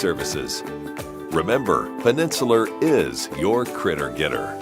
services. Remember, Peninsular is your critter getter.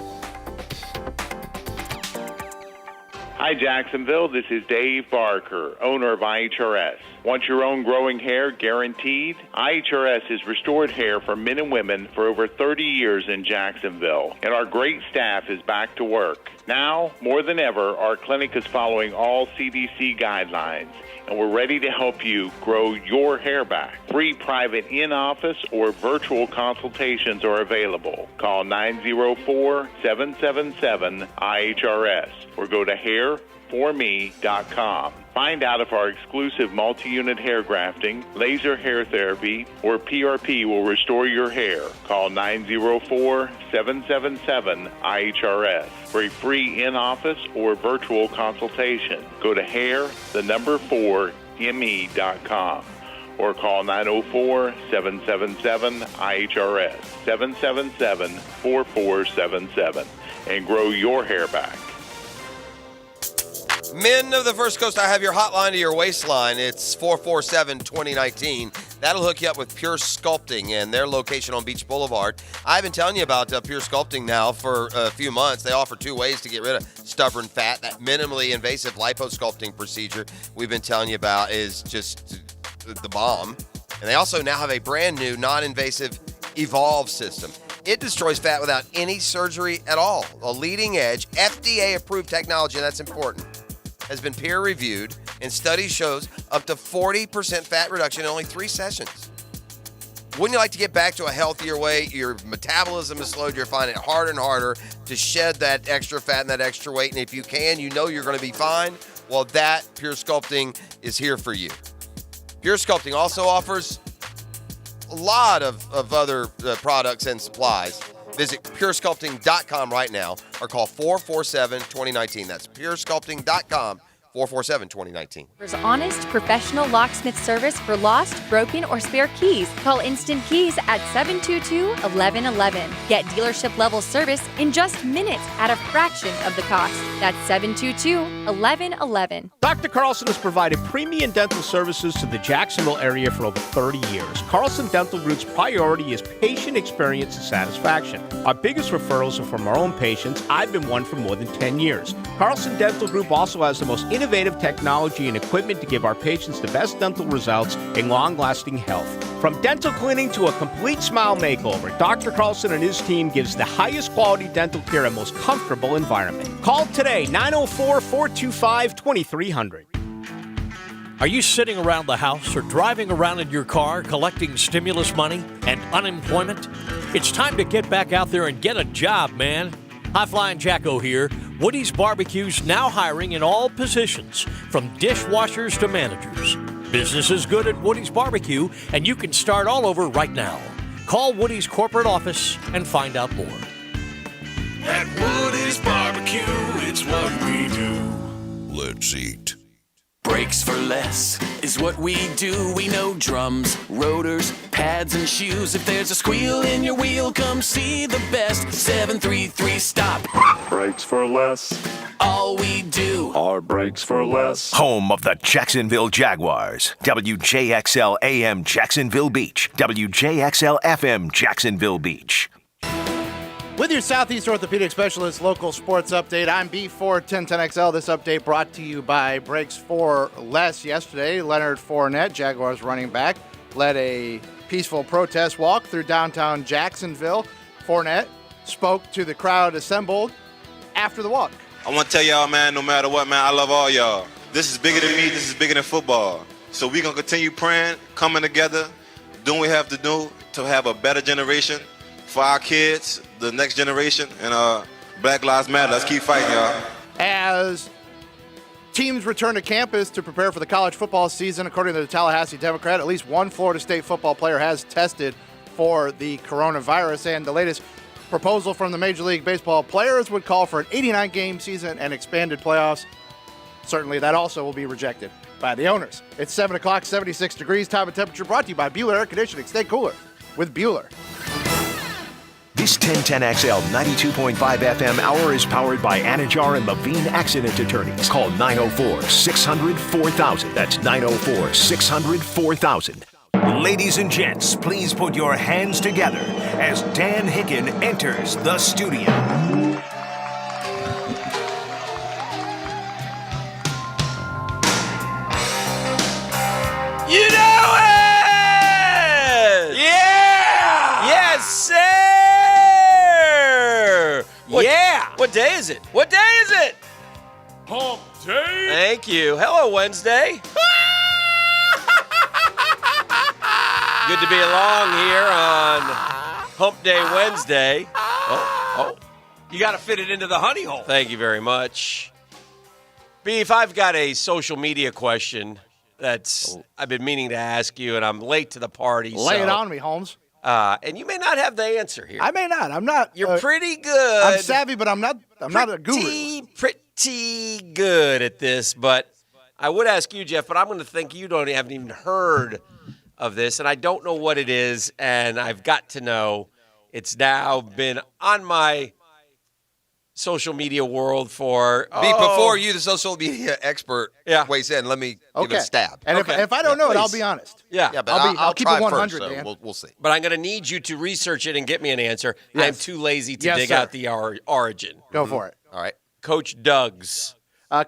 Hi, Jacksonville. This is Dave Barker, owner of IHRS. Want your own growing hair guaranteed? IHRS has restored hair for men and women for over 30 years in Jacksonville, and our great staff is back to work. Now, more than ever, our clinic is following all CDC guidelines, and we're ready to help you grow your hair back. Free private in-office or virtual consultations are available. Call 904-777-IHRS or go to hairforme.com. Find out if our exclusive multi-unit hair grafting, laser hair therapy, or PRP will restore your hair. Call 904-777-IHRS for a free in-office or virtual consultation. Go to hair4me.com or call 904-777-IHRS, 777-4477, and grow your hair back. Men of the First Coast, I have your hotline to your waistline. It's 447-2019. That'll hook you up with Pure Sculpting and their location on Beach Boulevard. I've been telling you about Pure Sculpting now for a few months. They offer 2 ways to get rid of stubborn fat. That minimally invasive liposculpting procedure we've been telling you about is just the bomb. And they also now have a brand new non-invasive Evolve system. It destroys fat without any surgery at all. A leading edge, FDA-approved technology, and that's important, has been peer-reviewed, and studies shows up to 40% fat reduction in only 3 sessions. Wouldn't you like to get back to a healthier way? Your metabolism is slowed. You're finding it harder and harder to shed that extra fat and that extra weight. And if you can, you know you're going to be fine. Well, that Pure Sculpting is here for you. Pure Sculpting also offers a lot of other products and supplies. Visit puresculpting.com right now or call 447-2019. That's puresculpting.com, 447-2019. There's honest, professional locksmith service for lost, broken, or spare keys. Call Instant Keys at 722-1111. Get dealership-level service in just minutes at a fraction of the cost. That's 722-1111. Dr. Carlson has provided premium dental services to the Jacksonville area for over 30 years. Carlson Dental Group's priority is patient experience and satisfaction. Our biggest referrals are from our own patients. I've been one for more than 10 years. Carlson Dental Group also has the most innovative technology and equipment to give our patients the best dental results and long-lasting health. From dental cleaning to a complete smile makeover, Dr. Carlson and his team gives the highest quality dental care and most comfortable environment. Call today, 904-425-2300. Are you sitting around the house or driving around in your car collecting stimulus money and unemployment? It's time to get back out there and get a job, man. High Flying Jacko here. Woody's Barbecue's now hiring in all positions, from dishwashers to managers. Business is good at Woody's Barbecue, and you can start all over right now. Call Woody's corporate office and find out more. At Woody's Barbecue, it's what we do. Let's eat. Brakes for less is what we do. We know drums, rotors, pads, and shoes. If there's a squeal in your wheel, come see the best. 733 Stop. Brakes for less. All we do are brakes for less. Home of the Jacksonville Jaguars. WJXL AM Jacksonville Beach. WJXL FM Jacksonville Beach. With your Southeast Orthopedic Specialist local sports update, I'm B41010XL. This update brought to you by Brakes for Less. Yesterday, Leonard Fournette, Jaguars running back, led a peaceful protest walk through downtown Jacksonville. Fournette spoke to the crowd assembled after the walk. I want to tell y'all, man, no matter what, man, I love all y'all. This is bigger than me. This is bigger than football. So we're going to continue praying, coming together, doing what we have to do to have a better generation for our kids, the next generation, and Black Lives Matter. Let's keep fighting, y'all. As teams return to campus to prepare for the college football season, according to the Tallahassee Democrat, at least one Florida State football player has tested for the coronavirus, and the latest proposal from the Major League Baseball players would call for an 89-game season and expanded playoffs. Certainly, that also will be rejected by the owners. It's 7 o'clock, 76 degrees, time and temperature, brought to you by Bueller Air Conditioning. Stay cooler with Bueller. This 1010XL 92.5 FM hour is powered by Anajar and Levine Accident Attorneys. Call 904-600-4000. That's 904-600-4000. Ladies and gents, please put your hands together as Dan Hicken enters the studio. You know it! Yeah! Yes, sir! What day is it? What day is it? Hump day. Thank you. Hello, Wednesday. Good to be along here on Hump Day Wednesday. Oh. You got to fit it into the honey hole. Thank you very much. Beef, I've got a social media question that's I've been meaning to ask you, and I'm late to the party. Lay it on me, Holmes. And you may not have the answer here. I may not. I'm not. You're pretty good. I'm savvy, but I'm not a guru. Pretty good at this, but I would ask you, Jeff, but I'm going to think you haven't even heard of this, and I don't know what it is, and I've got to know. It's now been on my social media world for before you, the social media expert, weighs in. Let me give it a stab. And if I don't know it, I'll be honest. Yeah, but I'll keep it 100, first, Dan. so we'll see. But I'm going to need you to research it and get me an answer. Yes. I'm too lazy to dig sir. out the origin. Go for it. All right. Coach Doug's.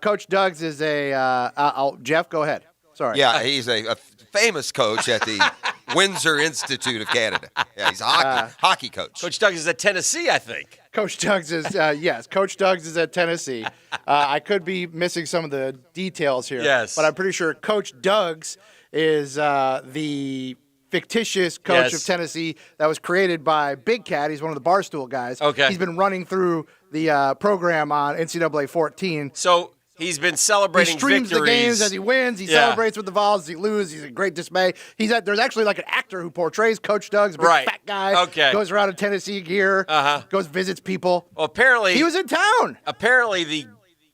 Coach Doug's is a Jeff, go ahead. Sorry. Yeah, he's a famous coach at the Windsor Institute of Canada. Yeah, he's a hockey coach. Coach Doug's is at Tennessee, I think. Coach Doug's is, yes, Coach Doug's is at Tennessee. I could be missing some of the details here. Yes. But I'm pretty sure Coach Doug's is the fictitious coach of Tennessee that was created by Big Cat. He's one of the Barstool guys. Okay. He's been running through the program on NCAA 14. So he's been celebrating He streams victories. the games as he wins. He celebrates with the Vols as he loses. He's a great dismay. There's actually like an actor who portrays Coach Doug's, a big fat guy. Okay. Goes around in Tennessee gear. Goes visits people. Well, apparently He was in town. Apparently the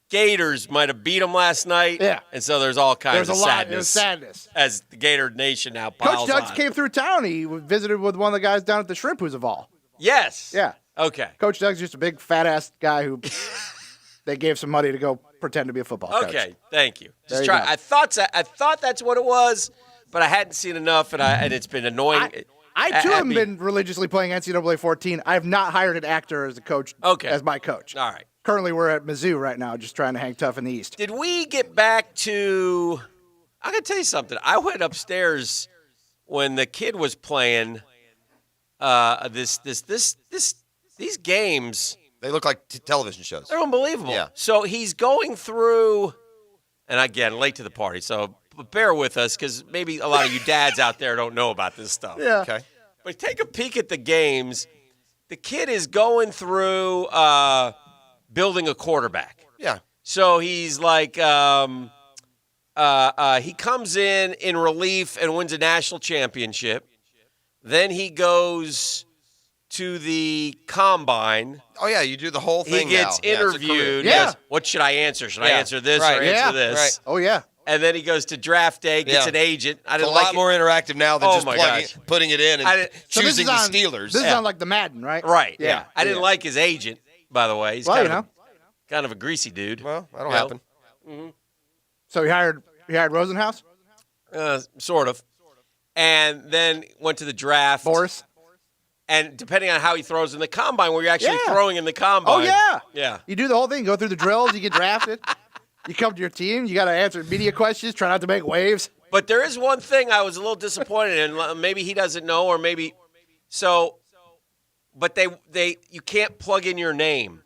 Gators might have beat him last night. Yeah. And so there's all kinds of sadness. There's sadness. As the Gator Nation now piles Coach Doug's on. came through town. He visited with one of the guys down at the Shrimp who's a Vol. Yes. Yeah. Okay. Coach Doug's just a big fat-ass guy who they gave some money to go pretend to be a football coach. Okay. Thank you. There Just you try. go. I thought that's what it was, but I hadn't seen enough, and it's been annoying. I too have been religiously playing NCAA 14. I have not hired an actor as a coach. As my coach. All right. Currently, we're at Mizzou right now, just trying to hang tough in the East. Did we get back to? I'm gonna tell you something. I went upstairs when the kid was playing. These games. They look like television shows. They're unbelievable. Yeah. So he's going through, and again, late to the party. So bear with us because maybe a lot of you dads out there don't know about this stuff. Yeah. Okay. But take a peek at the games. The kid is going through building a quarterback. Yeah. So he's like, he comes in relief and wins a national championship. Then he goes to the combine. Oh, yeah, you do the whole thing He gets now. interviewed. Yeah. He goes, what should I answer? Should I Yeah. answer this Right. or answer Yeah. this? Right. Oh, yeah. And then he goes to draft day, gets Yeah. an agent. I It's a didn't lot like more interactive now than Oh, just my putting it in and So this choosing is on, the Steelers. This is on like the Madden, right? Right. Yeah. I didn't like his agent, by the way. He's Well, kind of a greasy dude. Well, that'll Yeah. happen. So he hired Rosenhaus? Sort of. And then went to the draft. Boris? And depending on how he throws in the combine, where you're actually Yeah. throwing in the combine. Oh, yeah. Yeah. You do the whole thing. Go through the drills. You get drafted. You come to your team. You got to answer media questions. Try not to make waves. But there is one thing I was a little disappointed in. Maybe he doesn't know, or maybe so. But you can't plug in your name.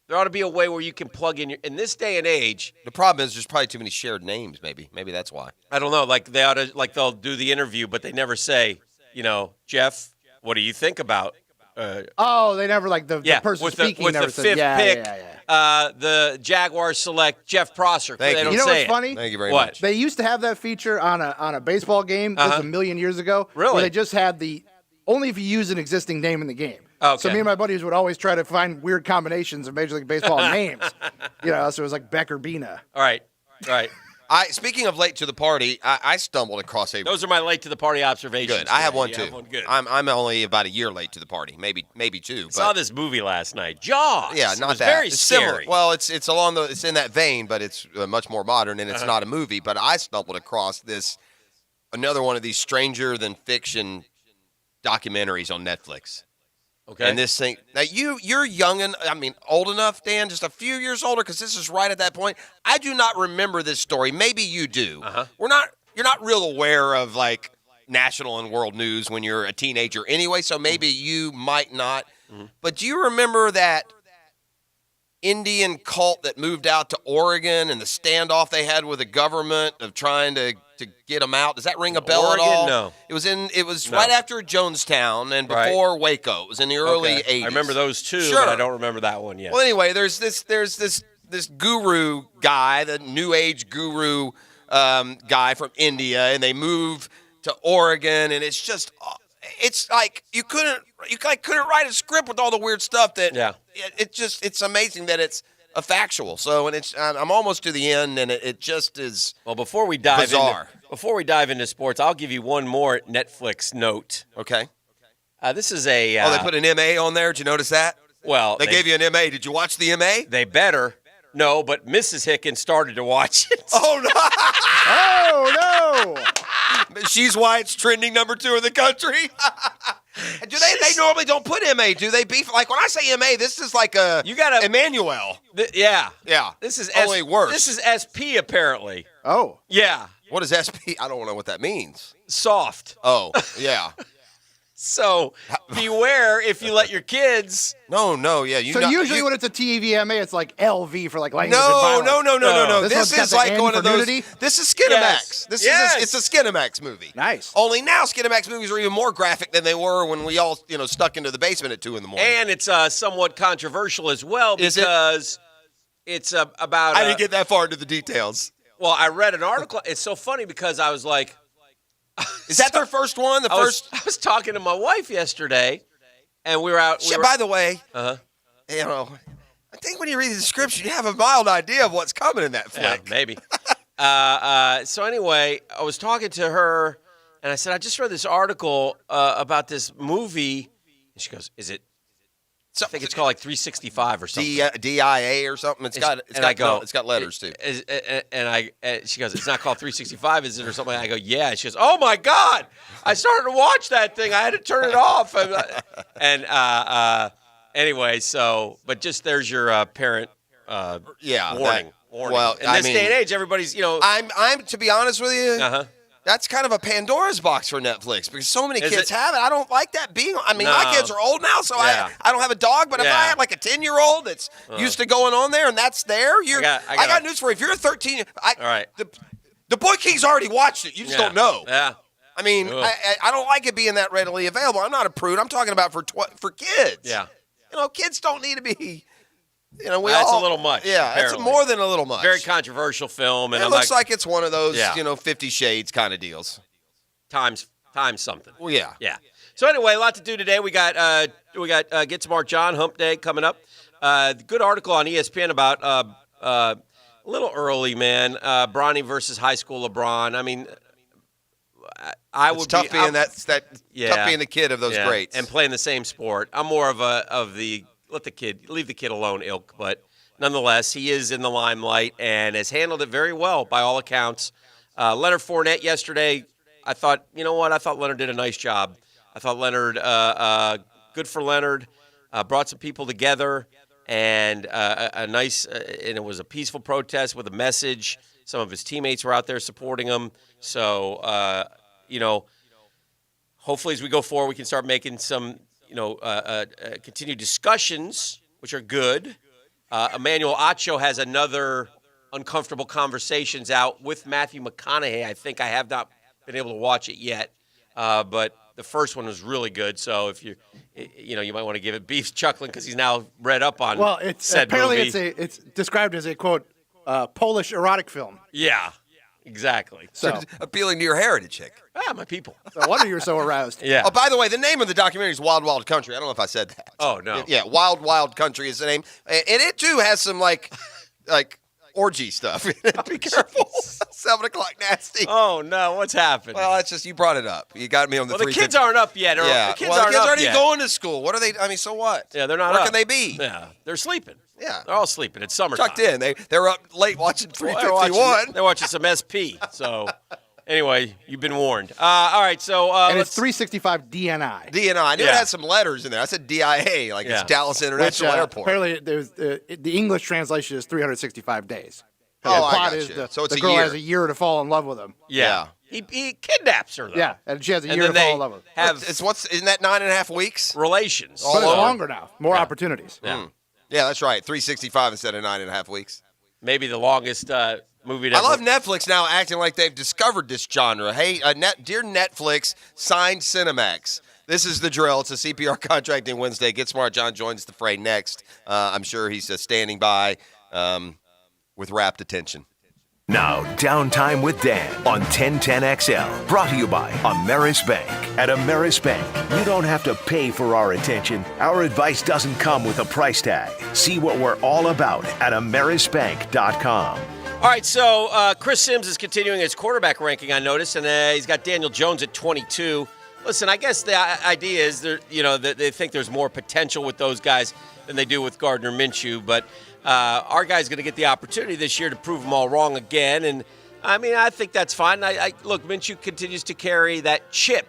There ought to be a way where you can plug in in this day and age. The problem is there's probably too many shared names. Maybe that's why. I don't know. Like they ought to, they'll do the interview, but they never say, Jeff, what do you think about? They never the person speaking with never the says, fifth yeah, pick. Yeah. The Jaguars select Jeff Prosser. Thank They you. don't You know say what's funny? Thank you very What? much. They used to have that feature on a baseball game. This was a million years ago. Really? Where they just had only if you use an existing name in the game. Okay. So me and my buddies would always try to find weird combinations of Major League Baseball names. So it was like Becker Bina. All right. Speaking of late to the party, I stumbled across a. Those are my late to the party observations. Good. I have today. one You too. have one? Good. I'm only about a year late to the party, maybe two. Saw this movie last night, Jaws. Yeah, It not was that. Very it's scary. similar. Well, it's it's in that vein, but it's much more modern, and it's not a movie. But I stumbled across this another one of these stranger than fiction documentaries on Netflix. Okay. And this thing, now you're young and old enough, Dan, just a few years older, because this is right at that point. I do not remember this story. Maybe you do. Uh-huh. You're not real aware of like national and world news when you're a teenager anyway, so maybe you might not. Mm-hmm. But do you remember that Indian cult that moved out to Oregon and the standoff they had with the government of trying to get them out? Does that ring a bell Oregon? at all? No. It was No. right after Jonestown and before Waco. It was in the early 80s. I remember those two, Sure. but I don't remember that one yet. Well, anyway, there's this guru guy, the New Age guru guy from India, and they move to Oregon, and it's just, it's like you couldn't write a script with all the weird stuff that. Yeah. It's amazing that it's a factual. So, and I'm almost to the end, and it just is. Well, before we dive bizarre. into sports, I'll give you one more Netflix note. Okay. This is a. They put an MA on there. Did you notice that? Well, they gave you an MA. Did you watch the MA? They better. No, but Mrs. Hickens started to watch it. Oh no! Oh no! She's why it's trending number 2 in the country. Do they normally don't put MA? Do they beef? Like when I say MA, this is like a Emmanuel. Yeah. This is only worse. This is SP apparently. Oh. Yeah. What is SP? I don't know what that means. Soft. Oh, yeah. So beware if you let your kids. No, yeah. Usually when it's a TVMA, it's like LV for like language and No. violence. This is like one of those. This is Skinamax. Yes. It's a Skinamax movie. Nice. Only now Skinamax movies are even more graphic than they were when we all stuck into the basement at 2 in the morning. And it's somewhat controversial as well Is because it's about. I didn't get that far into the details. Well, I read an article. It's so funny because I was like. Is that their first one? I was talking to my wife yesterday, and we were out. By the way, I think when you read the description, you have a mild idea of what's coming in that flick. Yeah, maybe. So anyway, I was talking to her, and I said, I just read this article about this movie. And she goes, "Is it?" I think it's called like 365 or something. DIA or something. It's got letters too. And she goes, "It's not called 365, is it, or something?" I go, "Yeah." She goes, "Oh my God! I started to watch that thing. I had to turn it off." Anyway, but just there's your parent warning. Well, in this day and age, everybody's I'm to be honest with you. That's kind of a Pandora's box for Netflix because so many kids have it. I don't like that being. My kids are old now, so I don't have a dog. But if I have like a 10-year-old that's used to going on there and that's there, I got news for you. If you're a 13, all right, the Boy King's already watched it. You just don't know. Yeah. I don't like it being that readily available. I'm not a prude. I'm talking about for kids. Yeah. Kids don't need to be. That's a little much. Yeah, apparently. it's more than a little much. Very controversial film, and it looks like it's one of those, 50 Shades kind of deals. Times something. Well, yeah. So anyway, a lot to do today. We got Get Smart John Hump Day coming up. Good article on ESPN about a little early, man. Bronny versus high school LeBron. It's tough being the kid of those greats and playing the same sport. I'm more of the leave the kid alone ilk, but nonetheless, he is in the limelight and has handled it very well by all accounts. Leonard Fournette yesterday, I thought Leonard did a nice job. I thought Leonard, good for Leonard, brought some people together and and it was a peaceful protest with a message. Some of his teammates were out there supporting him. So, hopefully as we go forward, we can start making some continued discussions, which are good. Emmanuel Acho has another Uncomfortable Conversations out with Matthew McConaughey. I think I have not been able to watch it yet, but the first one was really good. So if you might want to give it. Beef's chuckling because he's now read up on. Well, it's described as a quote Polish erotic film. Yeah, exactly. So appealing to your heritage, chick. My people. No wonder you're so aroused. Yeah. Oh, by the way, the name of the documentary is Wild Wild Country. I don't know if I said that. Oh, no. Yeah, Wild Wild Country is the name. And it, too, has some, like orgy stuff. Be careful. 7 o'clock nasty. Oh, no. What's happened? Well, it's just you brought it up. You got me on the the kids aren't up yet. The kids aren't even going to school. What are they? So what? Yeah, they're not Where up. can they be? Yeah, they're sleeping. Yeah. They're all sleeping. It's summertime. Tucked in. They're up late watching 351. They're watching some SP. So, Anyway, you've been warned. All right, so and it's 365 DNI. DNI. I knew it had some letters in there. I said DIA, like it's Dallas International Airport. Apparently, the English translation is 365 days. Oh, the plot I got is you. So it's the a girl year. has a year to fall in love with him. Yeah. He kidnaps her, though. Yeah, and she has a And year to then fall they in love with him. Isn't that 9.5 weeks? Relations. But it's longer now. More opportunities. Yeah. Yeah, that's right. 365 instead of 9.5 weeks. Maybe the longest movie to I ever. love Netflix now acting like they've discovered this genre. Hey, dear Netflix, signed Cinemax. This is the drill. It's a CPR contracting Wednesday. Get Smart John joins the fray next. I'm sure he's standing by with rapt attention. Now, Downtime with Dan on 1010XL. Brought to you by Ameris Bank. At Ameris Bank, you don't have to pay for our attention. Our advice doesn't come with a price tag. See what we're all about at amerisbank.com. All right, so Chris Sims is continuing his quarterback ranking, I noticed, and he's got Daniel Jones at 22. Listen, I guess the idea is that they think there's more potential with those guys than they do with Gardner Minshew, but our guy's going to get the opportunity this year to prove them all wrong again, and I mean, I think that's fine. Look, Minshew continues to carry that chip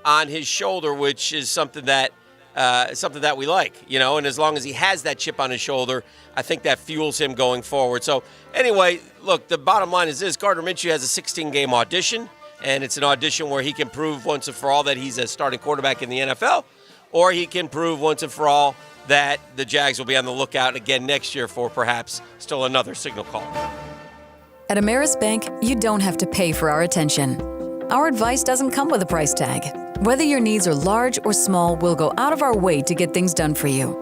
on his shoulder, which is something that we like, and as long as he has that chip on his shoulder, I think that fuels him going forward. So anyway, look, the bottom line is this: Gardner Minshew has a 16-game audition, and it's an audition where he can prove once and for all that he's a starting quarterback in the NFL, or he can prove once and for all that the Jags will be on the lookout again next year for perhaps still another signal call. At Ameris Bank, you don't have to pay for our attention. Our advice doesn't come with a price tag. Whether your needs are large or small, we'll go out of our way to get things done for you.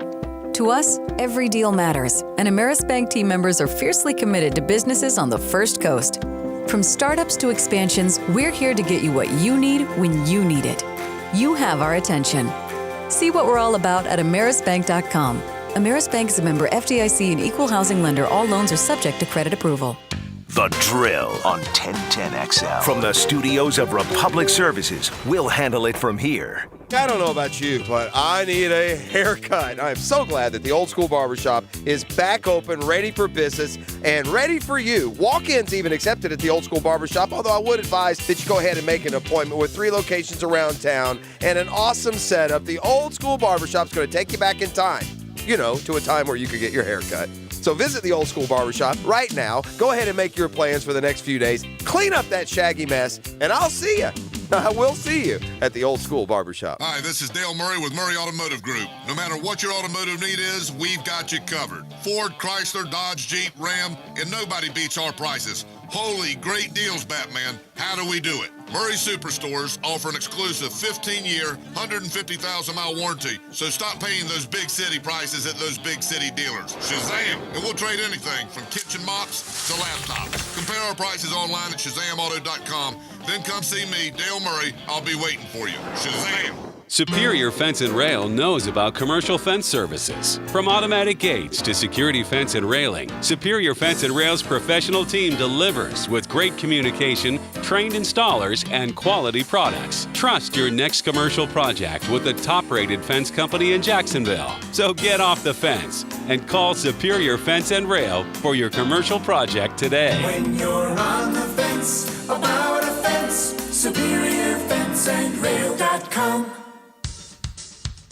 To us, every deal matters, and Ameris Bank team members are fiercely committed to businesses on the First Coast. From startups to expansions, we're here to get you what you need when you need it. You have our attention. See what we're all about at amerisbank.com. Ameris Bank is a member FDIC and equal housing lender. All loans are subject to credit approval. The Drill on 1010XL. From the studios of Republic Services, we'll handle it from here. I don't know about you, but I need a haircut. I'm so glad that the Old School Barbershop is back open, ready for business, and ready for you. Walk-ins even accepted at the Old School Barbershop, although I would advise that you go ahead and make an appointment with 3 locations around town and an awesome setup. The Old School Barbershop's going to take you back in time, to a time where you could get your hair cut. So visit the Old School Barbershop right now. Go ahead and make your plans for the next few days. Clean up that shaggy mess, and I'll see you. I will see you at the Old School Barbershop. Hi, this is Dale Murray with Murray Automotive Group. No matter what your automotive need is, we've got you covered. Ford, Chrysler, Dodge, Jeep, Ram, and nobody beats our prices. Holy great deals, Batman. How do we do it? Murray Superstores offer an exclusive 15-year, 150,000-mile warranty. So stop paying those big city prices at those big city dealers. Shazam! And we'll trade anything from kitchen mops to laptops. Compare our prices online at ShazamAuto.com. Then come see me, Dale Murray. I'll be waiting for you. Shazam! Superior Fence and Rail knows about commercial fence services. From automatic gates to security fence and railing, Superior Fence and Rail's professional team delivers with great communication, trained installers, and quality products. Trust your next commercial project with the top-rated fence company in Jacksonville. So get off the fence and call Superior Fence and Rail for your commercial project today. When you're on the fence, about a fence, SuperiorFenceandRail.com.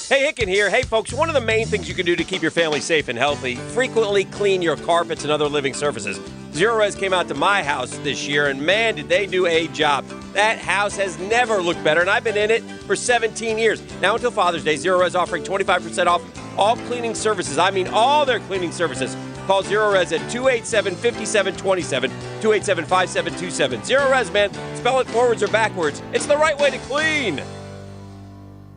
Hey, Hicken here. Hey, folks, one of the main things you can do to keep your family safe and healthy, frequently clean your carpets and other living surfaces. Zero Res came out to my house this year, and man, did they do a job. That house has never looked better, and I've been in it for 17 years. Now until Father's Day, Zero Res offering 25% off all cleaning services. I mean all their cleaning services. Call Zero Res at 287-5727, 287-5727. Zero Res, man. Spell it forwards or backwards. It's the right way to clean.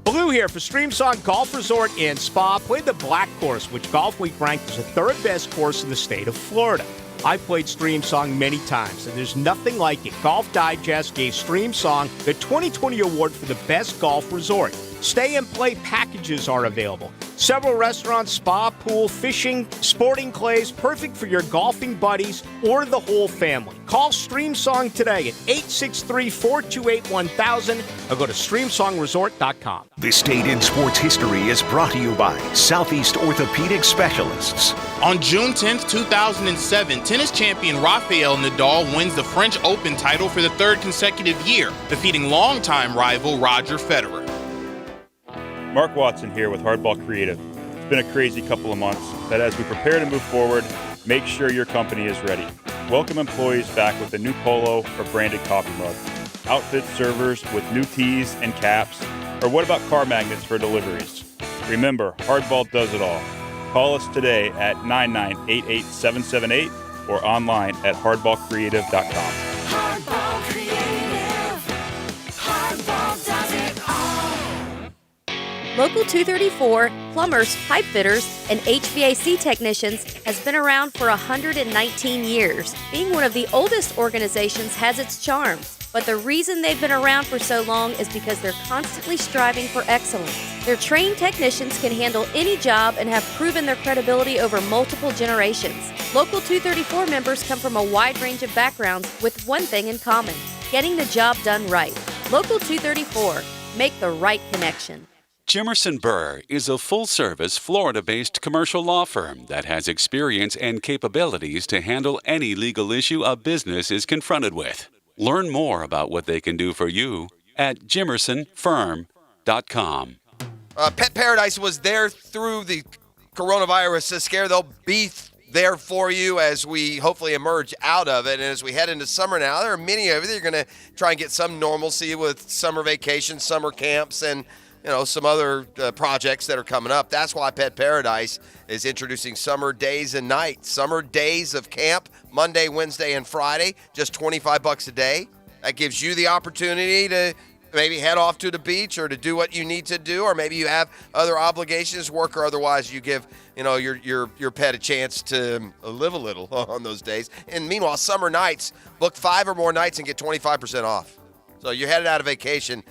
Blue here for Streamsong Golf Resort and Spa. Played the Black Course, which Golf Week ranked as the 3rd best course in the state of Florida. I played Streamsong many times, and there's nothing like it. Golf Digest gave Streamsong the 2020 award for the best golf resort. Stay and play packages are available. Several restaurants, spa, pool, fishing, sporting clays, perfect for your golfing buddies or the whole family. Call StreamSong today at 863-428-1000 or go to StreamSongResort.com. This date in sports history is brought to you by Southeast Orthopedic Specialists. On June 10th, 2007, tennis champion Rafael Nadal wins the French Open title for the third consecutive year, defeating longtime rival Roger Federer. Mark Watson here with Hardball Creative. It's been a crazy couple of months, but as we prepare to move forward, make sure your company is ready. Welcome employees back with a new polo or branded coffee mug. Outfit servers with new tees and caps. Or what about car magnets for deliveries? Remember, Hardball does it all. Call us today at 9988778 or online at hardballcreative.com. Hardball Creative. Hardball does it all. Local 234, plumbers, pipe fitters, and HVAC technicians has been around for 119 years. Being one of the oldest organizations has its charms, but the reason they've been around for so long is because they're constantly striving for excellence. Their trained technicians can handle any job and have proven their credibility over multiple generations. Local 234 members come from a wide range of backgrounds with one thing in common: getting the job done right. Local 234, make the right connection. Jimerson Burr is a full-service, Florida-based commercial law firm that has experience and capabilities to handle any legal issue a business is confronted with. Learn more about what they can do for you at jimersonfirm.com. Pet Paradise was there through the coronavirus scare. They'll be there for you as we hopefully emerge out of it. And as we head into summer now, there are many of you that are going to try and get some normalcy with summer vacations, summer camps, and some other projects that are coming up. That's why Pet Paradise is introducing Summer Days and Nights. Summer Days of Camp, Monday, Wednesday, and Friday, just $25 a day. That gives you the opportunity to maybe head off to the beach or to do what you need to do, or maybe you have other obligations, work or otherwise. You give your pet a chance to live a little on those days. And meanwhile, Summer Nights, book 5 or more nights and get 25% off. So you're headed out of vacation,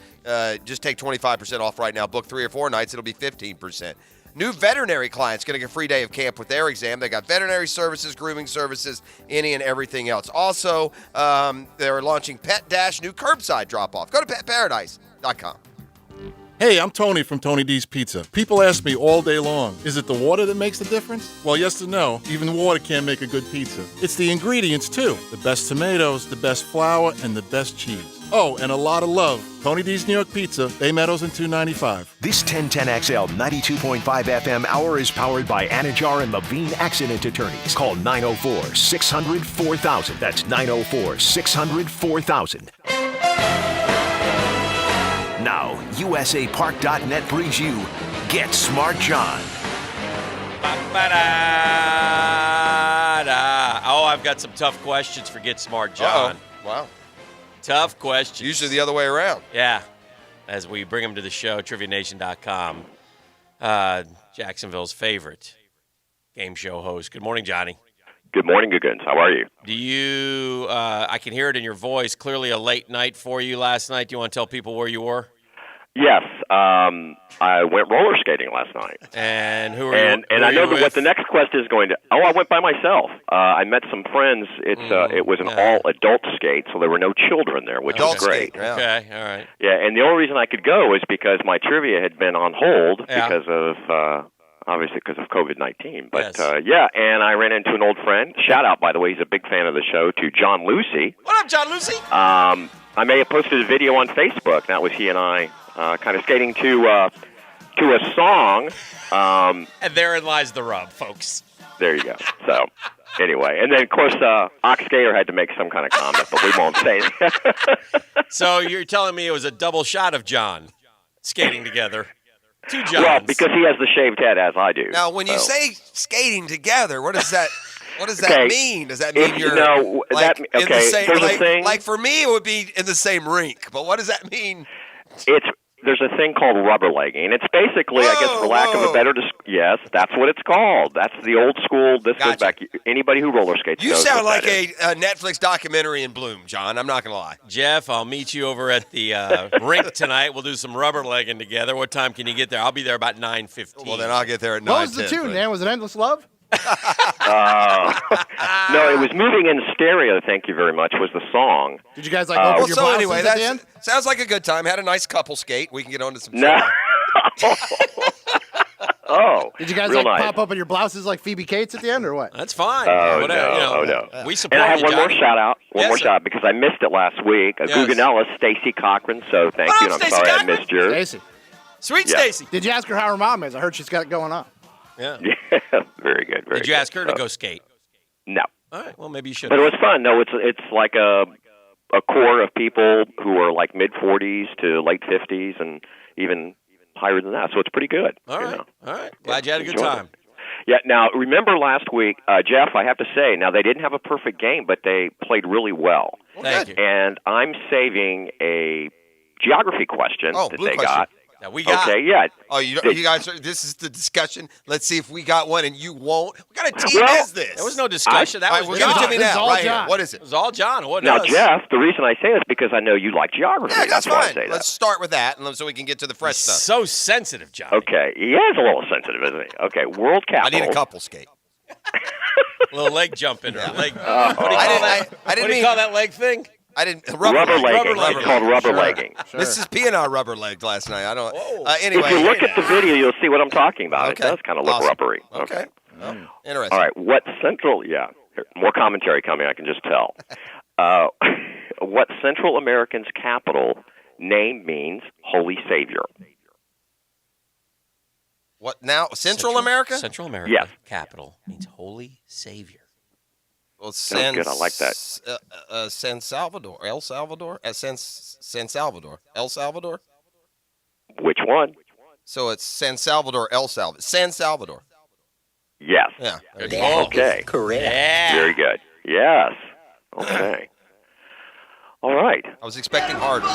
just take 25% off right now. Book 3 or 4 nights, it'll be 15%. New veterinary clients getting a free day of camp with their exam. They got veterinary services, grooming services, any and everything else. Also, they're launching Pet Dash, new curbside drop-off. Go to petparadise.com. Hey, I'm Tony from Tony D's Pizza. People ask me all day long, is it the water that makes the difference? Well, yes and no. Even water can't make a good pizza. It's the ingredients, too. The best tomatoes, the best flour, and the best cheese. Oh, and a lot of love. Tony D's New York Pizza, Bay Meadows and 295. This 1010XL 92.5 FM hour is powered by Anajar and Levine Accident Attorneys. Call 904-600-4000. That's 904-600-4000. Now, USAPark.net brings you Get Smart John. Oh, I've got some tough questions for Get Smart John. Uh-oh. Wow. Tough questions. Usually the other way around. Yeah. As we bring them to the show, TriviaNation.com. Jacksonville's favorite game show host. Good morning, Johnny. Good morning, Googans. How are you? Do you, I can hear it in your voice, clearly a late night for you last night. Do you want to tell people where you were? Yes. I went roller skating last night. And who are you? And I know that what the next question is going to. Oh, I went by myself. I met some friends. It was an all-adult skate, so there were no children there, which was great. Skate, yeah. Okay, all right. Yeah, and the only reason I could go is because my trivia had been on hold because of obviously because of COVID-19. But yes. And I ran into an old friend. Shout out, by the way, he's a big fan of the show, to John Lucy. What up, John Lucy? I may have posted a video on Facebook. That was he and I kind of skating to a song. And therein lies the rub, folks. There you go. So, anyway. And then, of course, Ox Gator had to make some kind of comment, but we won't say that. So you're telling me it was a double shot of John skating together. Two Johns. Well, because he has the shaved head, as I do. Now, when you say skating together, what does that... What does that mean? Does that mean you're in the same, like for me, it would be in the same rink. But what does that mean? It's there's a thing called rubber legging, and it's basically, I guess, for lack of a better, yes, that's what it's called. That's the old school. This goes back. Anybody who roller skates. You knows sound what like that is. a Netflix documentary in bloom, John. I'm not going to lie. Jeff, I'll meet you over at the rink tonight. We'll do some rubber legging together. What time can you get there? I'll be there about 9:15. Well, then I'll get there at 9:10. What was the tune, man? Was it Endless Love? No, it was Moving in Stereo. Thank you very much. Was the song? Did you guys like open your blouses anyway, at the end? sounds like a good time. Had a nice couple skate. We can get on to some. No. Oh, Did you guys real like nice. pop up in your blouses like Phoebe Cates at the end, or what? That's fine. Oh, Whatever, no, you know, oh, no. We support And I have you, one more Johnny. shout out. One Yes, more sir. shout out because I missed it last week. Yes. Guggenella, Stacy Cochran. So thank you. And I'm Stacey sorry Cochran? I missed yours. Stacy. Sweet Yeah. Stacy. Did you ask her how her mom is? I heard she's got it going on. Yeah. Yeah, very good. Very Did you good. ask her to go skate? No. All right. Well, maybe you should. But it was fun. No, it's like a core of people who are like mid 40s to late 50s and even higher than that. So it's pretty good. All right. You know? All right. Glad you had a good Enjoyed time. it. Yeah. Now remember last week, Jeff. I have to say, now they didn't have a perfect game, but they played really well. Thank you. And I'm saving a geography question that blue they question. got. That we got. Okay. Yeah. Oh, you guys, this is the discussion. Let's see if we got one and you won't. What kind of team Well, is this? There was no discussion. That All right, was well, give it to John. me This is now, all right John. here. What is It it? was all John. It wasn't Now, us. Jeff, the reason I say this is because I know you like geography. Yeah, that's why I fine. say Let's that. start with that, and so we can get to the fresh stuff. So sensitive, John. Okay. He is a little sensitive, isn't he? Okay. World I capital. need a couple skate. Little leg jumping or leg. Oh. What do you call that? I didn't What do you mean- call that leg thing? I didn't Rubber legging. legging. It's called rubber Sure. legging. Mrs. P and I rubber legged last night. I don't. Whoa. Anyway, If you look at the video, you'll see what I'm talking about. Okay. It does kind of look Awesome. rubbery. Okay. Oh, interesting. All right. What central? Yeah. More commentary coming. I can just tell. What Central American's capital name means Holy Savior? What now? Central America? Central America. Yes. Capital means Holy Savior. Well, Sounds good. I like that. San Salvador. El Salvador? San Salvador. El Salvador? Which one? So it's San Salvador, El Salvador. San Salvador. Yes. Yeah. there you That go. Okay. Correct. Yeah. Very good. Yes. Okay. All right. I was expecting harder.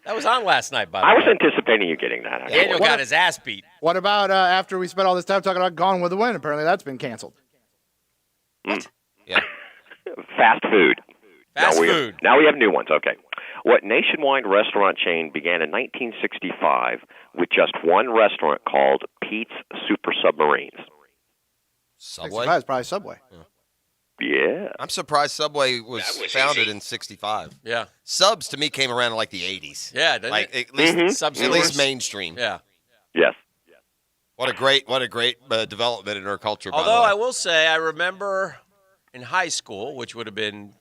That was on last night, by the I way. was anticipating you getting that. actually. Daniel got his ass beat. What about after we spent all this time talking about Gone with the Wind? Apparently that's been canceled. Yeah. Fast food. Fast now food. Now we have new ones. Okay. What nationwide restaurant chain began in 1965 with just one restaurant called Pete's Super Submarines? Subway? It's probably Subway. Yeah. I'm surprised Subway was founded in 65. Yeah. Subs to me came around in like the 80s. Yeah, doesn't like it? at least Mhm. Subs at least stores? mainstream. Yeah. Yes. What a great development in our culture. Although by I the way. will say, I remember in high school, which would have been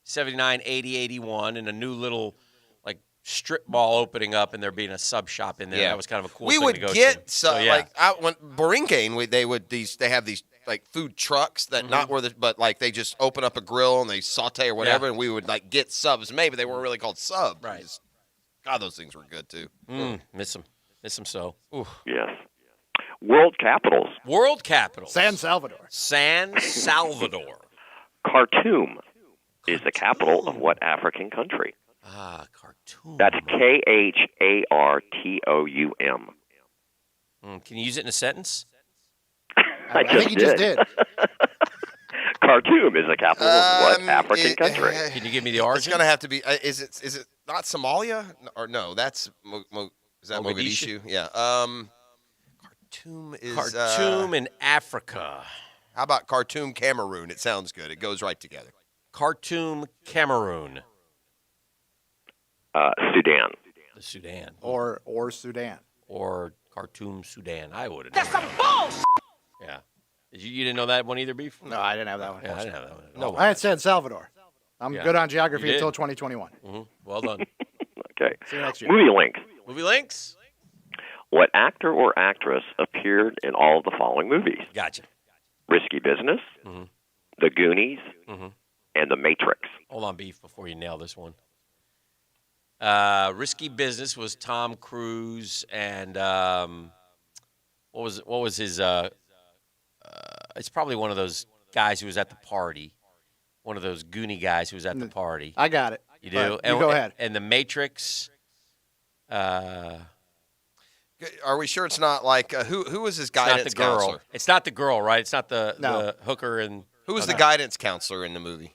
79, 80, 81, and a new little like strip mall opening up, and there being a sub shop in there. Yeah. That was kind of a cool we thing would to go get to. so, yeah. like out when Borinquen, they have these like food trucks that not where but like they just open up a grill and they saute or whatever, Yeah. and we would like get subs. Maybe they weren't really called subs. Right. God, those things were good too. Miss them so. Ooh. Yes. World capitals. World capital. San Salvador. San Salvador. Khartoum is the capital of what African country? Khartoum. That's Khartoum. Can you use it in a sentence? I think you just did. Khartoum is the capital of what African country? Can you give me the It's origin? gonna have to be. Is it not Somalia or no? That's is that Mogadishu? Mogadishu? Yeah. Khartoum is Khartoum in Africa. How about Khartoum, Cameroon? It sounds good. It goes right together. Khartoum, Cameroon. Sudan. The Sudan. Or Sudan. Or Khartoum, Sudan. I would have known. That's some bullshit! Yeah. You didn't know that one either, Beef? No, I didn't have that one. Yeah, I didn't have that one. No. I had San Salvador. I'm Yeah. good on geography You did. until 2021. Well done. Okay. See you next year. Movie links. Movie links? What actor or actress appeared in all of the following movies? Gotcha. Risky Business, Mm-hmm. The Goonies, Mm-hmm. and The Matrix. Hold on, Beef, before you nail this one. Risky Business was Tom Cruise and what was his it's probably one of those guys who was at the party. One of those Goonie guys who was at the party. I got it. You do. But you go ahead. And the Matrix. Are we sure it's not like who was his guidance Not the girl. counselor? It's not the girl, right? It's not the No. hooker and. Who was the guidance counselor in the movie?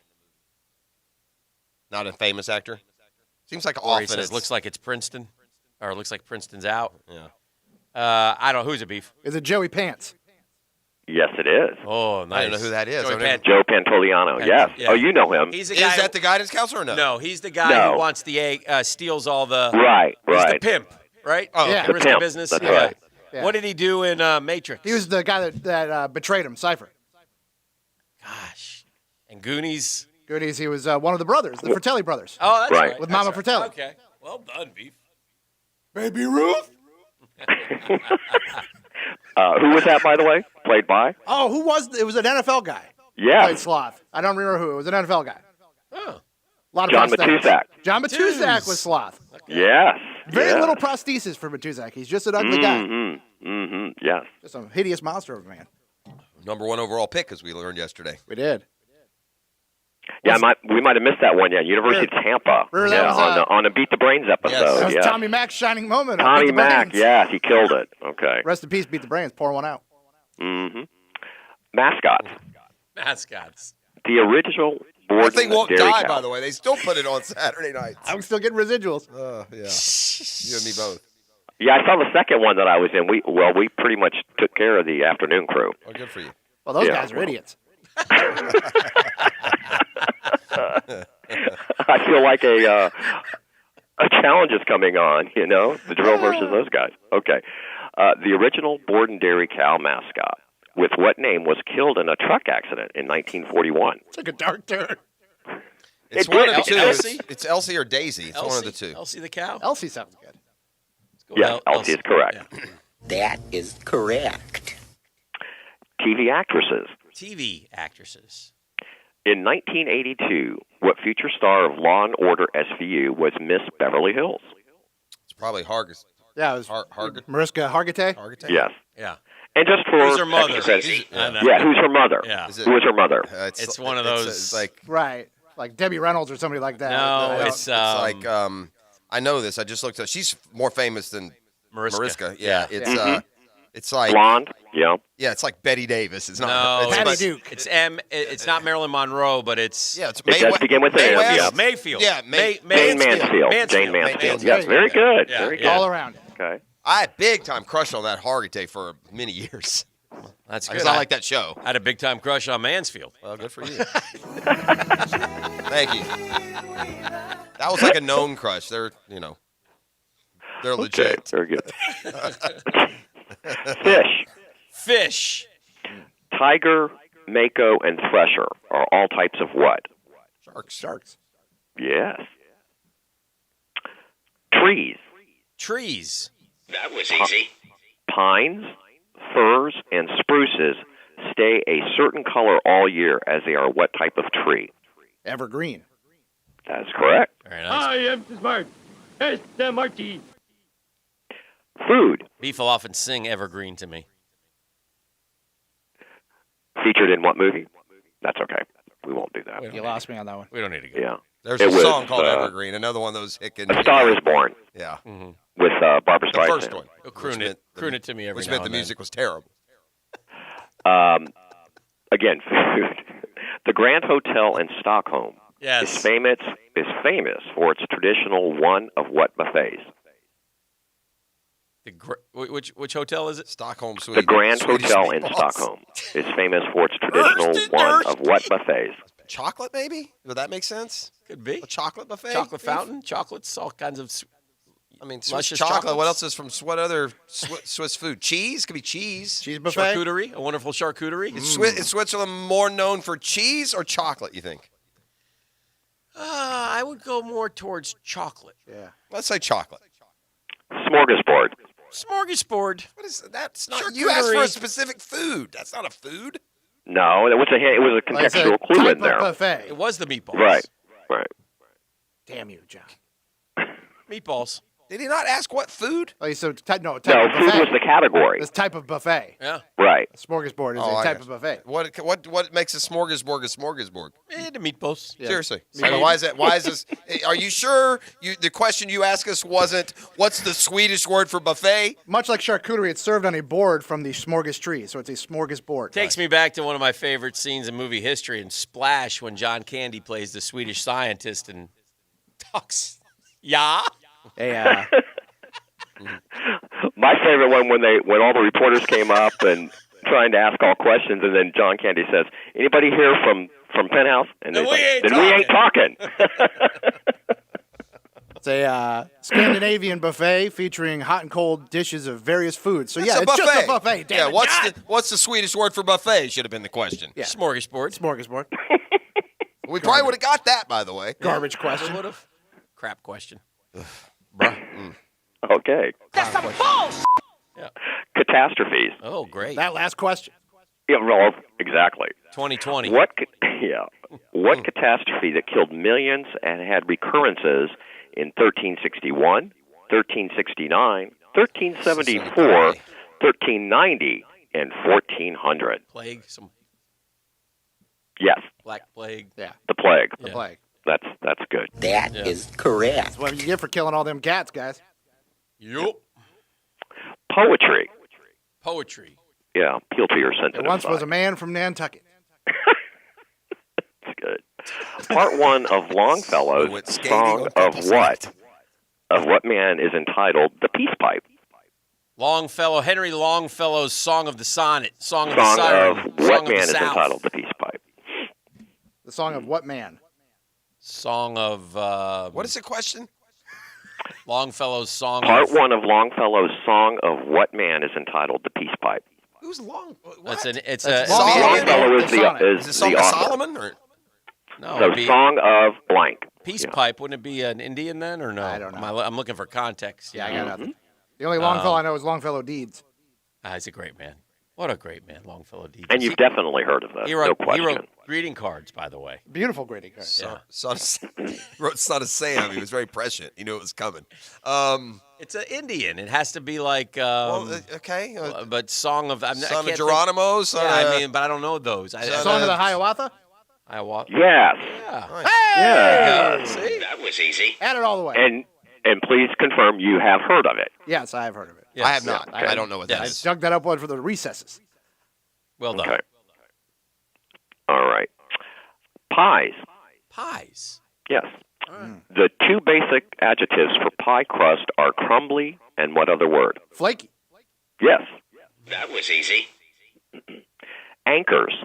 Not a famous actor. Seems like Or often he says, it's looks like it's Princeton, or it looks like Princeton's out. Yeah. I don't know. Who's it, Beef? Is it Joey Pants? Yes, it is. Oh, nice. I don't know who that is. Joe Pantoliano. Yes. Yeah. Oh, you know him. He's the Is guy. that the guidance counselor or no? No, he's the guy No. who wants the egg, steals all the. Right. He's Right. the pimp, right? Oh, Yeah. The Risky pimp. business. That's Yeah. right. Yeah. What did he do in Matrix? He was the guy that betrayed him, Cypher. Gosh. And Goonies. Goonies, he was one of the brothers, the Fratelli brothers. Oh, that's Right. right. With That's Mama right. Fratelli. Okay. Well done, Beef. Baby Ruth? Who was that, by the way? Played by? Oh, who was it? Was an NFL guy. Yeah. Played Sloth. I don't remember who. It was an NFL guy. Oh. A lot of John prosthetics. Matuszak. John Matuszak was Sloth. Yes. Very yes. little prosthesis for Matuszak. He's just an ugly guy. Mm-hmm. Mm-hmm. Yes. Just a hideous monster of a man. Number 1 overall pick, as we learned yesterday. We did. Yeah, we might have missed that one. Yeah, University of Tampa. Remember that was, on a Beat the Brains episode. That was yeah. Tommy Mack's shining moment. on Tommy Beat the Mack. Brains. Yeah, he killed it. Okay. Rest in peace, Beat the Brains. Pour one out. Mm-hmm. Mascots. Mascots. The original Borden That thing won't Dairy die, Cow. by the way. They still put it on Saturday nights. I'm still getting residuals. Yeah. You and me both. Yeah, I saw the second one that I was in. We pretty much took care of the afternoon crew. Oh, good for you. Well, those Yeah. guys are idiots. I feel like a challenge is coming on, the drill versus those guys. Okay. The original Borden Dairy Cow mascot, with what name, was killed in a truck accident in 1941? Took a dark turn. It's It one did. of the two. Elsie? It's Elsie or Daisy. It's one of the two. Elsie the cow? Elsie sounds good. Yes, Elsie is correct. Yeah. That is correct. TV actresses. TV actresses. In 1982, what future star of Law and Order SVU was Miss Beverly Hills? It's probably Hargis. Yeah, it was Mariska Hargitay. Yes. Yeah. And just for Who's her mother? extra credit, I know. yeah, who's her mother? Yeah. Who was her mother? It's one of those. It's like Right. Like Debbie Reynolds or somebody like that. No, it's like I know this. I just looked at. She's more famous than Mariska. Yeah. It's Mhm. it's like blonde. Yeah. Yeah, it's like Betty Davis. It's not. No, it's Patty like- Duke. It's not Marilyn Monroe, but it's Yeah, it's It does begin with May M, West. yeah. Mayfield. Yeah, Jane Mansfield. Jane Mansfield. Yes, very good. Yeah, Very good. yeah. all around. Okay. I had big time crush on that Hargitay for many years. That's good. Because I like that show. I had a big time crush on Mansfield. Well, good for you. Thank you. That was like a known crush. They're they're legit. Okay, very good. Fish. Fish. Tiger, mako, and thresher are all types of what? Sharks. Yes. Trees. Trees. That was easy. Pines, firs, and spruces stay a certain color all year, as they are what type of tree? Evergreen. That's correct. Very nice. am smart. S-M-R-T. Food. Beef will often sing Evergreen to me. Featured in what movie? That's okay. We won't do that. You lost me on that one. We don't need to go. Yeah. There's It a was, song called Evergreen. Another one of those hickin'. A Star is Born Yeah. with Barbara The Streisand. first one. Go croon it to me every Which now meant the and then. music was terrible. Again, food. The Grand Hotel in Stockholm Yes. is famous for its traditional one of what buffets? Which hotel is it? Stockholm, Sweden. The Grand Swedish Hotel in meatballs. Stockholm is famous for its traditional one of what buffets? Chocolate, maybe? Would that make sense? Could be. A chocolate buffet? Chocolate fountain, chocolates, all kinds of. I mean, Swiss luscious chocolate. chocolates. What else is from what other Swiss food? Cheese? Could be cheese. Cheese buffet. Charcuterie, a wonderful charcuterie. Is Switzerland more known for cheese or chocolate, you think? I would go more towards chocolate. Yeah. Let's say chocolate. Smorgasbord. Smorgasbord. What is that's not you asked for a specific food. That's not a food. No, it was a Like I said, contextual clue type in there. of buffet. It was the meatballs. Right. Right. Damn you, John. Meatballs. Did he not ask what food? Oh, so No, food was the category. This type of buffet. Yeah. Right. A smorgasbord is Oh, a I type got of buffet. What makes a smorgasbord a smorgasbord? The meatballs. Yeah. Seriously. Meat- So why is that? Why is this? Are you sure the question you asked us wasn't what's the Swedish word for buffet? Much like charcuterie, it's served on a board from the smorgas tree, so it's a smorgasbord. Takes me back to one of my favorite scenes in movie history in Splash when John Candy plays the Swedish scientist and talks. Yeah. Hey, My favorite one when all the reporters came up and trying to ask all questions, and then John Candy says, "Anybody here from Penthouse?" And Then we ain't we ain't talking. It's a Scandinavian buffet featuring hot and cold dishes of various foods. So It's yeah, a it's just buffet. a buffet. Damn Yeah. it. What's the Swedish word for buffet? Should have been the question. Yeah. Smorgasbord. Smorgasbord. We probably would have got that, by the way. Garbage question. Would have. Crap question. Okay. That's some bullshit. Yeah. Catastrophes. Oh, great. That last question. Yeah, well, exactly. 2020. What catastrophe that killed millions and had recurrences in 1361, 1369, 1374, 1390, and 1400? Plague. Some Yes, black plague. Yeah. the plague. The plague. That's good. That is correct. That's what you get for killing all them cats, guys. Yup. Poetry. Poetry. Yeah, appeal to your sensitive There once side. was a man from Nantucket. That's good. Part one of Longfellow's song of what? Of what man is entitled "The Peace Pipe"? Longfellow, Henry Longfellow's Song of the Sonnet, Song of the Song Siren, of Song what of man the is South, entitled "The Peace Pipe"? The song of what man? Song of What is the question? Longfellow's Song Part of one of Longfellow's song of what man is entitled "The Peace Pipe"? Who's long? What? That's it's That's a Longfellow is Is it the Song of author. Solomon? Or? no So it'd be song of blank. Peace Yeah. Pipe. Wouldn't it be an Indian then or no? I don't know. I'm looking for context. Yeah, I got nothing. The only Longfellow I know is Longfellow Deeds. He's a great man. What a great man, Longfellow D. And you've definitely heard of that. He wrote, No question. he wrote greeting cards, by the way. Beautiful greeting card. He wrote Son of Sam. He was very prescient. He knew it was coming. It's an Indian. It has to be like, okay. but Song of I Son of can't Geronimo. think, Son yeah, of, I mean, but I don't know those. Song of the Hiawatha? Hiawatha. Yes. Yeah. Yeah. See? That was easy. Add it all the way. And please confirm you have heard of it. Yes, I have heard of it. Yes. I have not. Okay. I don't know what that I is. dug that up one for the recesses. Well done. Okay. All right. Pies. Pies. Yes. The two basic adjectives for pie crust are crumbly and what other word? Flaky. Yes. That was easy. Anchors.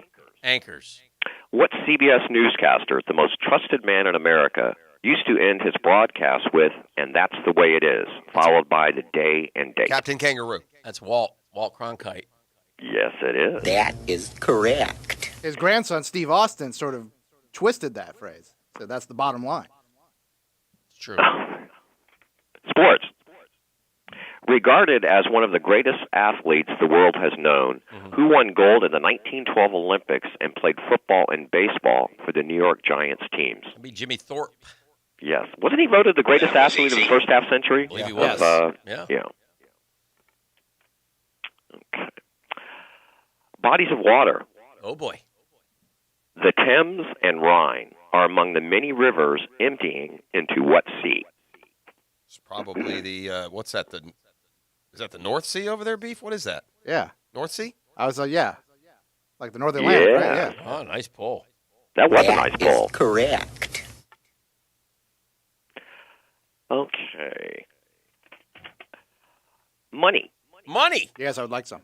Anchors. What CBS newscaster, the most trusted man in America, used to end his broadcast with, "And that's the way it is," followed by the day and date? Captain Kangaroo. That's Walt Cronkite. Yes, it is. That is correct. His grandson, Steve Austin, sort of twisted that phrase. So that's the bottom line. It's true. Sports. Regarded as one of the greatest athletes the world has known, who won gold in the 1912 Olympics and played football and baseball for the New York Giants teams? It'd be Jimmy Thorpe. Yes. Wasn't he voted the greatest That was athlete of the easy. first half century? I believe he Of, was. Yeah. Yeah. Okay. Bodies of water. Oh boy. The Thames and Rhine are among the many rivers emptying into what sea? It's probably the what's that? Is that the North Sea over there, Beef? What is that? Yeah. North Sea? I was like, yeah. Like the North Atlantic, right? Yeah. Yeah. Oh, nice pull. That was a That nice is pull. correct. Okay. Money. Money. Yes, I would like some.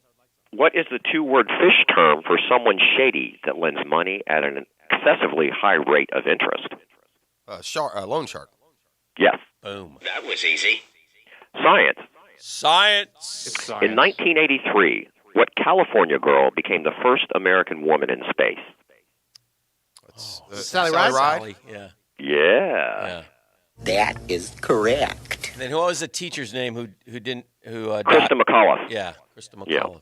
What is the two-word fish term for someone shady that lends money at an excessively high rate of interest? Loan shark. Yes. Boom. That was easy. Science. Science. In 1983, what California girl became the first American woman in space? Sally Ride? Sally, yeah. Yeah. That is correct. And then who was the teacher's name who died? Krista McAuliffe. Yeah, Krista Yeah. McAuliffe.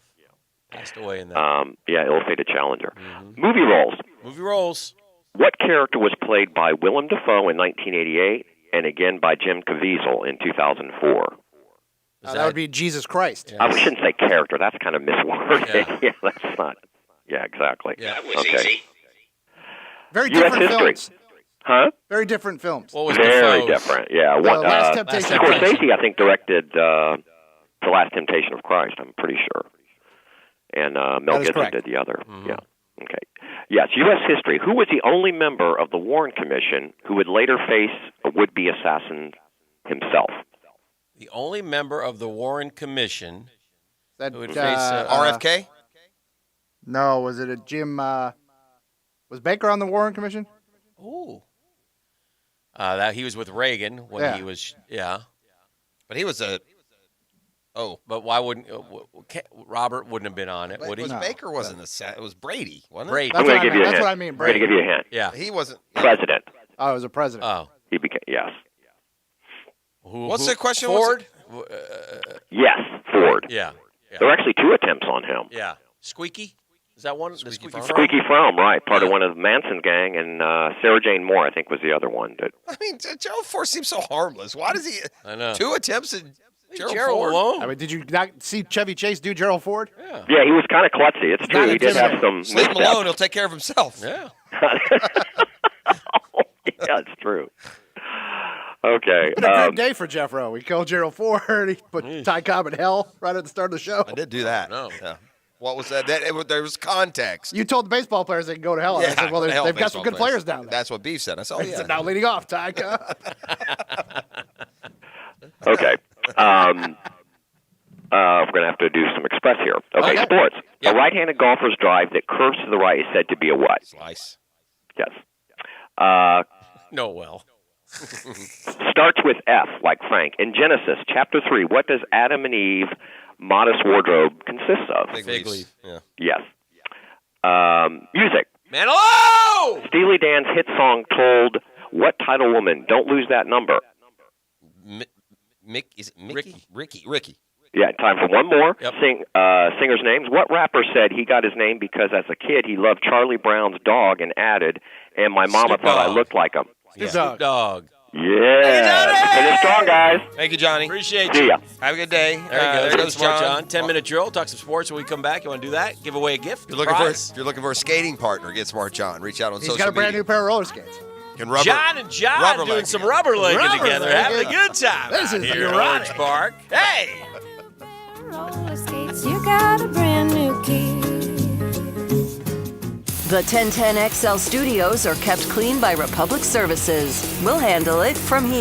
Passed away in that. Yeah, ill-fated challenger. Movie roles. Movie roles. What character was played by Willem Dafoe in 1988 and again by Jim Caviezel in 2004. That would be Jesus Christ. I shouldn't say character. That's kind of misworded. Yeah, that's not. Yeah, exactly. Yeah, that was okay. easy. Very U.S. different history. films. Huh? Very different films. What was Very Defoe's? different. Yeah. Last Temptation. Scorsese, I think, directed The Last Temptation of Christ. I'm pretty sure. And Mel is Gibson correct. did the other. Yeah. Okay. Yes, U.S. history. Who was the only member of the Warren Commission who would later face a would-be assassin himself? The only member of the Warren Commission That who would face RFK? No, was it a Jim? Was Baker on the Warren Commission? Ooh. That he was with Reagan when he was, But he was a. Oh, but why wouldn't Robert wouldn't have been on it? Would he? Baker wasn't it was Brady, wasn't it? Brady. I'm going to give you a That's hint. what I mean, I'm going to Brady. give you a hint. Yeah. He wasn't. President. Oh, it was a president. Oh. He became, yes. What's the question? Ford? Yes, Ford. Yeah. There were actually 2 attempts on him. Yeah. Squeaky? Is that one? Squeaky Fromm? Squeaky Fromm, right, part of one of the Manson gang, and Sarah Jane Moore, I think, was the other one. I mean, Gerald Ford seems so harmless. Why does he? I know. 2 attempts at Gerald Ford alone. I mean, did you not see Chevy Chase do Gerald Ford? Yeah, he was kind of klutzy. It's true. He did have some Leave him missteps. alone. He'll take care of himself. Yeah. Yeah, it's true. Okay. It's been a great day for Jeff Rowe. He killed Gerald Ford. He put Ty Cobb in hell right at the start of the show. I did do that. No. Yeah. What was that? There was context. You told the baseball players they can go to hell. And I said, well, hell, they've got some baseball good players down there. That's what Beef said. I said, oh, He yeah. said, now leading off, Ty Cobb. Okay. We're going to have to do some express here. Okay, sports. A right-handed golfer's drive that curves to the right is said to be a what? Slice. Yes. No, well. Starts with F, like Frank. In Genesis, chapter 3, what does Adam and Eve modest wardrobe consist of? Fig leaf. Yeah. Yes. Music. Manilow! Steely Dan's hit song told what title woman, don't lose that number? Is it Mickey? Ricky. Yeah, time for one more. Yep. Singers' names. What rapper said he got his name because as a kid he loved Charlie Brown's dog and added, and my mama thought I looked like him? Snoop Dogg. Yeah. Finish strong, guys. Thank you, Johnny. Appreciate See you. ya. Have a good day. There you go. There goes Smart John. 10-minute drill. Talk some sports when we come back. You want to do that? Give away a gift? If you're looking for a skating partner, get Smart John. Reach out on He's social got a brand media. new pair of roller skates. Can rubber, John and John rubber doing leg some together. rubber legging Rubber together, legging. having a good time This out is here in erotic. Orange Park. Hey! Roller skates, you got a brand new key. The 1010XL studios are kept clean by Republic Services. We'll handle it from here.